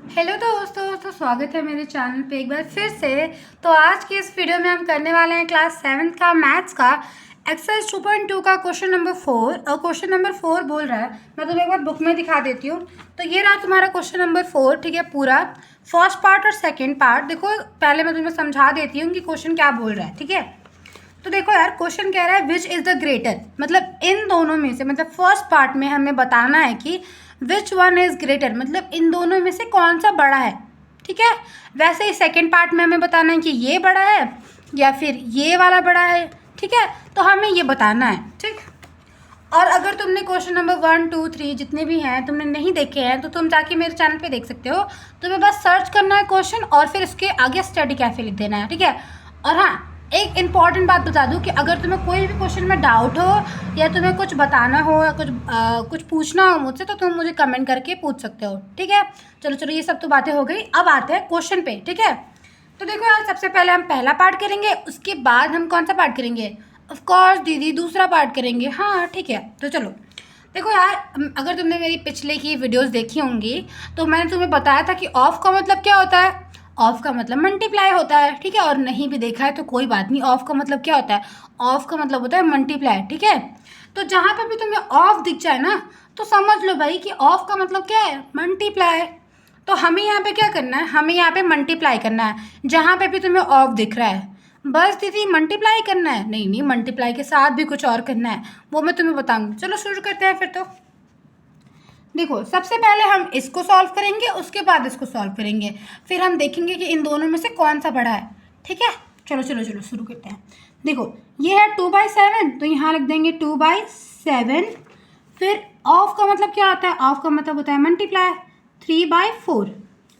Hello दोस्तों, तो स्वागत है मेरे चैनल पे एक बार फिर से। तो आज की इस वीडियो में हम करने वाले हैं क्लास 7th का मैथ्स का एक्सरसाइज 2.2 का क्वेश्चन नंबर 4। और क्वेश्चन नंबर 4 बोल रहा है, मैं तुम्हें एक बार बुक में दिखा देती हूँ। तो ये रहा तुम्हारा क्वेश्चन नंबर 4, ठीक है। पूरा फर्स्ट पार्ट और सेकेंड पार्ट देखो। पहले मैं तुम्हें समझा देती हूँ कि क्वेश्चन क्या बोल रहा है, ठीक है। तो देखो यार, क्वेश्चन कह रहा है विच इज़ द ग्रेटर, मतलब इन दोनों में से, मतलब फर्स्ट पार्ट में हमें बताना है कि विच वन इज़ ग्रेटर, मतलब इन दोनों में से कौन सा बड़ा है, ठीक है। वैसे ही सेकेंड पार्ट में हमें बताना है कि ये बड़ा है या फिर ये वाला बड़ा है, ठीक है। तो हमें ये बताना है, ठीक। और अगर तुमने क्वेश्चन नंबर 1, 2, 3 जितने भी हैं तुमने नहीं देखे हैं तो तुम जाके मेरे चैनल पे देख सकते हो। तुम्हें बस सर्च करना है क्वेश्चन और फिर उसके आगे स्टडी कैफे लिख देना है, ठीक है। और हाँ, एक इम्पॉर्टेंट बात बता दूं कि अगर तुम्हें कोई भी क्वेश्चन में डाउट हो या तुम्हें कुछ बताना हो या कुछ पूछना हो मुझसे तो तुम मुझे कमेंट करके पूछ सकते हो, ठीक है। चलो चलो, ये सब तो बातें हो गई, अब आते हैं क्वेश्चन पे, ठीक है। तो देखो यार, सबसे पहले हम पहला पार्ट करेंगे, उसके बाद हम कौन सा पार्ट करेंगे? ऑफ कोर्स दीदी, दूसरा पार्ट करेंगे। हाँ ठीक है, तो चलो। देखो यार, अगर तुमने मेरी पिछले की वीडियोस देखी होंगी तो मैंने तुम्हें बताया था कि ऑफ का मतलब क्या होता है। ऑफ का मतलब मल्टीप्लाई होता है, ठीक है। और नहीं भी देखा है तो कोई बात नहीं, ऑफ का मतलब क्या होता है? ऑफ का मतलब होता है मल्टीप्लाई, ठीक है। तो जहाँ पे भी तुम्हें ऑफ दिख जाए ना तो समझ लो भाई कि ऑफ का मतलब क्या है? मल्टीप्लाई। तो हमें यहाँ पे क्या करना है? हमें यहाँ पे मल्टीप्लाई करना है। जहाँ पे भी तुम्हें ऑफ दिख रहा है बस दीदी मल्टीप्लाई करना है? नहीं नहीं, मल्टीप्लाई के साथ भी कुछ और करना है, वो मैं तुम्हें बताऊंगी। चलो शुरू करते हैं फिर। तो देखो, सबसे पहले हम इसको सॉल्व करेंगे, उसके बाद इसको सॉल्व करेंगे, फिर हम देखेंगे कि इन दोनों में से कौन सा बड़ा है, ठीक है। चलो चलो चलो शुरू करते हैं। देखो, ये है 2/7, तो यहाँ लिख देंगे 2/7। फिर ऑफ का मतलब क्या होता है? ऑफ का मतलब होता है मल्टीप्लाई, 3/4,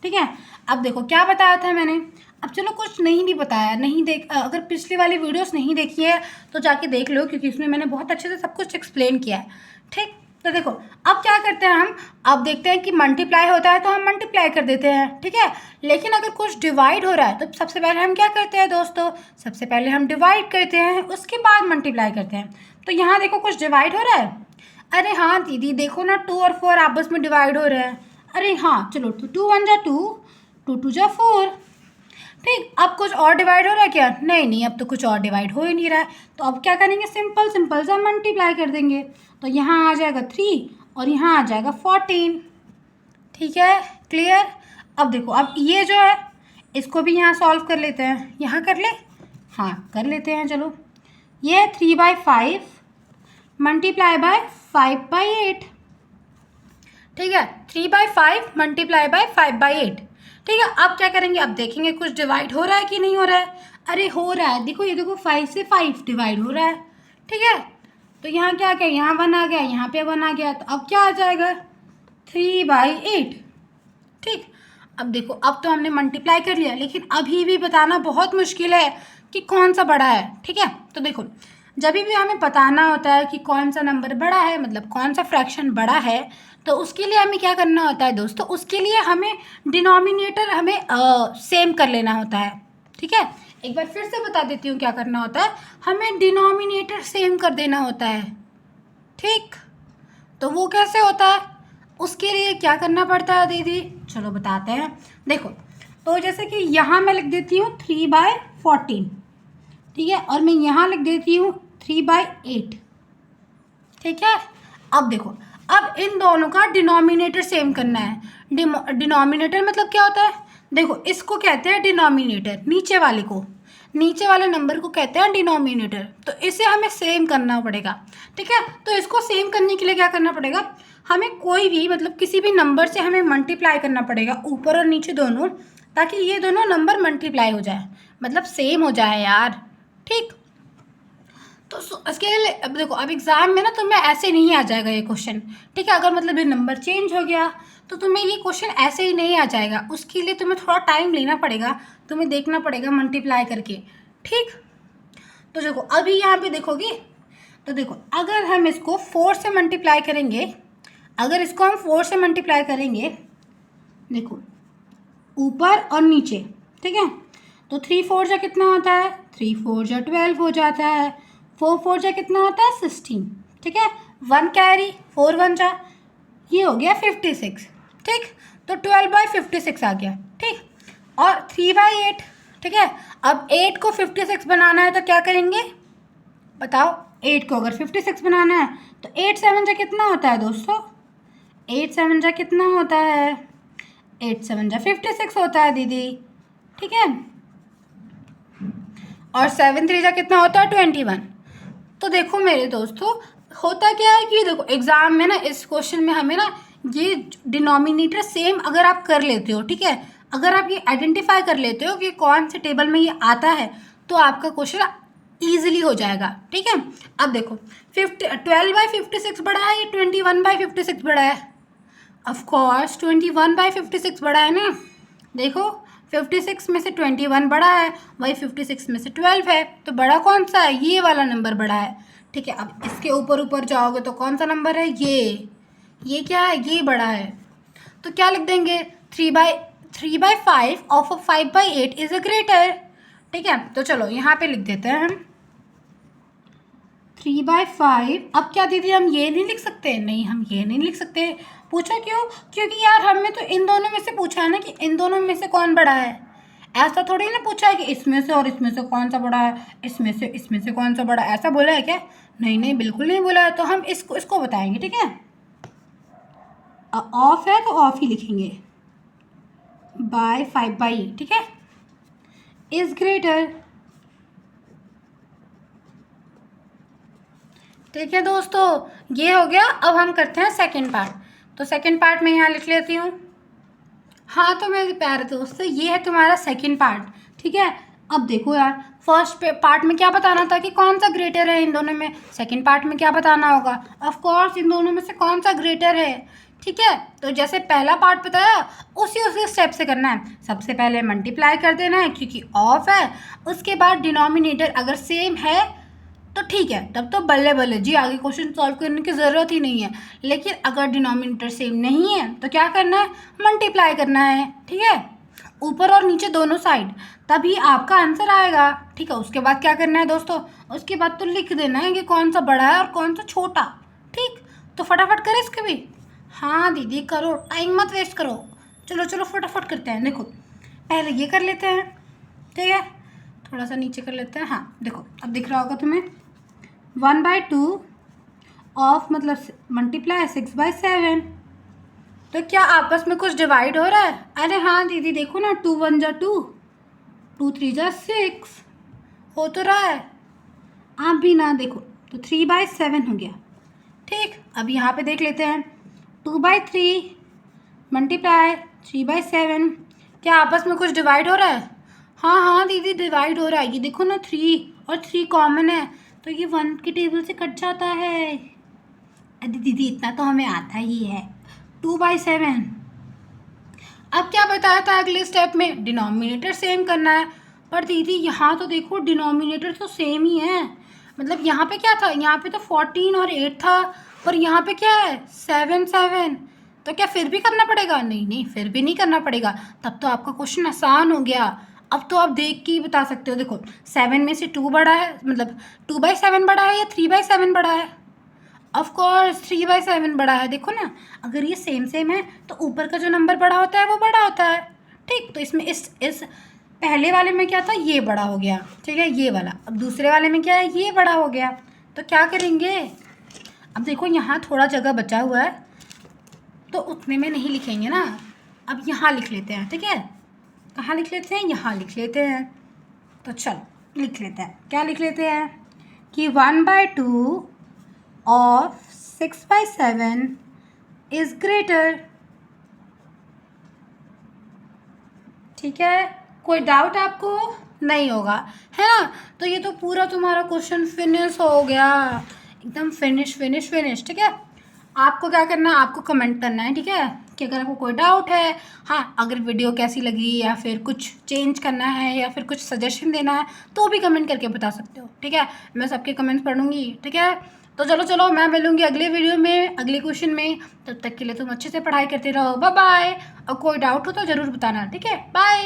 ठीक है। अब देखो क्या बताया था मैंने। अब चलो, कुछ नहीं भी बताया, नहीं अगर पिछली वाली वीडियोस नहीं देखी है तो जाके देख लो, क्योंकि उसमें मैंने बहुत अच्छे से सब कुछ एक्सप्लेन किया है, ठीक। तो देखो, अब क्या करते हैं हम? अब देखते हैं कि मल्टीप्लाई होता है तो हम मल्टीप्लाई कर देते हैं, ठीक है। लेकिन अगर कुछ डिवाइड हो रहा है तो सबसे पहले हम क्या करते हैं दोस्तों? सबसे पहले हम डिवाइड करते हैं, उसके बाद मल्टीप्लाई करते हैं। तो यहाँ देखो, कुछ डिवाइड हो रहा है। अरे हाँ दीदी, देखो ना, 2 और 4 आपस में डिवाइड हो रहे हैं। अरे हाँ चलो, 2 1 जा 2, 2 2 जा 4, ठीक। अब कुछ और डिवाइड हो रहा है क्या? नहीं नहीं, अब तो कुछ और डिवाइड हो ही नहीं रहा है। तो अब क्या करेंगे? सिंपल सिंपल सा मल्टीप्लाई कर देंगे। तो यहाँ आ जाएगा 3 और यहाँ आ जाएगा 14, ठीक है। क्लियर? अब देखो, अब ये जो है इसको भी यहाँ सॉल्व कर लेते हैं। यहाँ कर ले? हाँ कर लेते हैं, चलो। ये 3/5 मल्टीप्लाई बाय 5/8, ठीक है। 3/5 मल्टीप्लाई बाय 5/8, ठीक है। अब क्या करेंगे? अब देखेंगे कुछ डिवाइड हो रहा है कि नहीं हो रहा है। अरे हो रहा है, देखो ये देखो, 5 से 5 डिवाइड हो रहा है, ठीक है। तो यहाँ क्या क्या, यहाँ 1 आ गया, यहाँ पे 1 आ गया, तो अब क्या आ जाएगा? 3/8, ठीक। अब देखो, अब तो हमने मल्टीप्लाई कर लिया, लेकिन अभी भी बताना बहुत मुश्किल है कि कौन सा बड़ा है, ठीक है। तो देखो, जब भी हमें बताना होता है कि कौन सा नंबर बड़ा है, मतलब कौन सा फ्रैक्शन बड़ा है, तो उसके लिए हमें क्या करना होता है दोस्तों? उसके लिए हमें डिनोमिनेटर हमें सेम कर लेना होता है, ठीक है। एक बार फिर से बता देती हूँ क्या करना होता है। हमें डिनोमिनेटर सेम कर देना होता है, ठीक। तो वो कैसे होता है? उसके लिए क्या करना पड़ता है दीदी? चलो बताते हैं। देखो, तो जैसे कि यहाँ मैं लिख देती हूँ 3/14, ठीक है। और मैं यहाँ लिख देती हूँ 3/8, ठीक है। अब देखो, अब इन दोनों का डिनोमिनेटर सेम करना है। डिनोमिनेटर मतलब क्या होता है? देखो, इसको कहते हैं डिनोमिनेटर, नीचे वाले को, नीचे वाले नंबर को कहते हैं डिनोमिनेटर। तो इसे हमें सेम करना पड़ेगा, ठीक है। तो इसको सेम करने के लिए क्या करना पड़ेगा? हमें कोई भी, मतलब किसी भी नंबर से हमें मल्टीप्लाई करना पड़ेगा, ऊपर और नीचे दोनों, ताकि ये दोनों नंबर मल्टीप्लाई हो जाए, मतलब सेम हो जाए यार, ठीक। तो इसके लिए अब देखो, अब एग्ज़ाम में ना तुम्हें ऐसे नहीं आ जाएगा ये क्वेश्चन, ठीक है। अगर मतलब ये नंबर चेंज हो गया तो तुम्हें ये क्वेश्चन ऐसे ही नहीं आ जाएगा। उसके लिए तुम्हें थोड़ा टाइम लेना पड़ेगा, तुम्हें देखना पड़ेगा मल्टीप्लाई करके, ठीक। तो देखो, अभी यहाँ पे देखोगे तो देखो, अगर हम इसको 4 से मल्टीप्लाई करेंगे, अगर इसको हम 4 से मल्टीप्लाई करेंगे, देखो ऊपर और नीचे, ठीक है। तो 3 4 जा कितना होता है? 3 4 जा 12 हो जाता है। 4 4 जा कितना होता है? 16, ठीक है। 1 कैरी, 4 1 जा, ये हो गया 56, ठीक। तो 12/56 आ गया, ठीक। और 3/8, ठीक है। अब 8 को 56 बनाना है तो क्या करेंगे बताओ। 8 को अगर 56 बनाना है तो 8 7 जा कितना होता है दोस्तों, 8 7 जा कितना होता है, 8 7 जा 56 होता है दीदी, ठीक है। और 7 3 जा कितना होता है 21। तो देखो मेरे दोस्तों, होता क्या है कि देखो एग्ज़ाम में ना इस क्वेश्चन में हमें ना ये डिनोमिनेटर सेम अगर आप कर लेते हो, ठीक है, अगर आप ये आइडेंटिफाई कर लेते हो कि कौन से टेबल में ये आता है तो आपका क्वेश्चन ईजिली हो जाएगा, ठीक है। अब देखो 12/56 बड़ा है या 21/56 बड़ा है, ऑफकोर्स 21/56 बड़ा है ना। देखो 56 में से 21 बड़ा है, वही 56 में से 12 है, तो बड़ा कौन सा है, ये वाला नंबर बड़ा है, ठीक है। अब इसके ऊपर ऊपर जाओगे तो कौन सा नंबर है, ये क्या है, ये बड़ा है। तो क्या लिख देंगे 3/5 ऑफ 5/8 इज अ ग्रेटर, ठीक है। तो चलो यहाँ पे लिख देते हैं हम 3/5। अब क्या दीदी हम ये नहीं लिख सकते, नहीं हम ये नहीं लिख सकते। पूछो क्यों, क्योंकि यार हमें तो इन दोनों में से पूछा है ना कि इन दोनों में से कौन बड़ा है, ऐसा थोड़ी ना पूछा है कि इसमें से और इसमें से कौन सा बड़ा है, इसमें से कौन सा बड़ा है, ऐसा बोला है क्या, नहीं नहीं बिल्कुल नहीं बोला है। तो हम इसको बताएंगे, ठीक है। ऑफ है तो ऑफ ही लिखेंगे, बाय 5/8, ठीक है, इज ग्रेटर, ठीक है दोस्तों। ये हो गया। अब हम करते हैं सेकंड पार्ट। तो सेकंड पार्ट में यहाँ लिख लेती हूँ। हाँ तो मेरे प्यारे दोस्तों, ये है तुम्हारा सेकंड पार्ट, ठीक है। अब देखो यार, फर्स्ट पार्ट में क्या बताना था कि कौन सा ग्रेटर है इन दोनों में, सेकंड पार्ट में क्या बताना होगा, ऑफ कोर्स इन दोनों में से कौन सा ग्रेटर है, ठीक है। तो जैसे पहला पार्ट बताया उसी स्टेप से करना है। सबसे पहले मल्टीप्लाई कर देना है क्योंकि ऑफ है, उसके बाद डिनोमिनेटर अगर सेम है तो ठीक है, तब तो बल्ले बल्ले जी, आगे क्वेश्चन सॉल्व करने की ज़रूरत ही नहीं है। लेकिन अगर डिनोमिनेटर सेम नहीं है तो क्या करना है, मल्टीप्लाई करना है, ठीक है, ऊपर और नीचे दोनों साइड, तभी आपका आंसर आएगा, ठीक है। उसके बाद क्या करना है दोस्तों, उसके बाद तो लिख देना है कि कौन सा बड़ा है और कौन सा छोटा, ठीक। तो फटाफट करें इसके भी। हाँ दीदी करो, टाइम मत वेस्ट करो, चलो चलो फटाफट करते हैं। देखो पहले ये कर लेते हैं, ठीक है, थोड़ा सा नीचे कर लेते हैं। हाँ देखो अब दिख रहा होगा तुम्हें, 1/2 ऑफ मतलब मल्टीप्लाई 6/7। तो क्या आपस में कुछ डिवाइड हो रहा है, अरे हाँ दीदी देखो ना, 2 1 जा 2, 2 3 जा 6 हो तो रहा है, आप भी ना देखो, तो 3/7 हो गया, ठीक। अब यहाँ पे देख लेते हैं 2/3 मल्टीप्लाई 3/7, क्या आपस में कुछ डिवाइड हो रहा है, हाँ हाँ दीदी डिवाइड हो रहा है, ये देखो ना 3 और 3 कॉमन है तो ये 1 के टेबल से कट जाता है। अरे दीदी इतना तो हमें आता ही है, 2/7। अब क्या बताया था अगले स्टेप में, डिनोमिनेटर सेम करना है। पर दीदी यहाँ तो देखो डिनोमिनेटर तो सेम ही है, मतलब यहाँ पे क्या था, यहाँ पे तो 14 और 8 था, पर यहाँ पे क्या है 7 7। तो क्या फिर भी करना पड़ेगा, नहीं नहीं फिर भी नहीं करना पड़ेगा, तब तो आपका क्वेश्चन आसान हो गया। अब तो आप देख के ही बता सकते हो, देखो 7 में से 2 बड़ा है, मतलब 2/7 बड़ा है या 3/7 बड़ा है, ऑफ कोर्स 3/7 बड़ा है। देखो ना, अगर ये सेम सेम है तो ऊपर का जो नंबर बड़ा होता है वो बड़ा होता है, ठीक। तो इसमें इस पहले वाले में क्या था, ये बड़ा हो गया, ठीक है, ये वाला। अब दूसरे वाले में क्या है, ये बड़ा हो गया। तो क्या करेंगे, अब देखो यहाँ थोड़ा जगह बचा हुआ है तो उतने में नहीं लिखेंगे ना, अब यहाँ लिख लेते हैं, ठीक है। कहाँ लिख लेते हैं, यहाँ लिख लेते हैं। तो चलो लिख लेते हैं, क्या लिख लेते हैं कि 1/2 ऑफ 6/7 इज ग्रेटर, ठीक है। कोई डाउट आपको नहीं होगा, है ना। तो ये तो पूरा तुम्हारा क्वेश्चन फिनिश हो गया, एकदम फिनिश फिनिश फिनिश, ठीक है। आपको क्या करना है, आपको कमेंट करना है, ठीक है, कि अगर आपको कोई डाउट है, हाँ अगर वीडियो कैसी लगी या फिर कुछ चेंज करना है या फिर कुछ सजेशन देना है तो भी कमेंट करके बता सकते हो, ठीक है। मैं सबके कमेंट्स पढ़ूंगी, ठीक है। तो चलो चलो मैं मिलूंगी अगले वीडियो में अगले क्वेश्चन में, तब तक के लिए तुम अच्छे से पढ़ाई करते रहो, बाय बाय। और कोई डाउट हो तो ज़रूर बताना, ठीक है, बाय।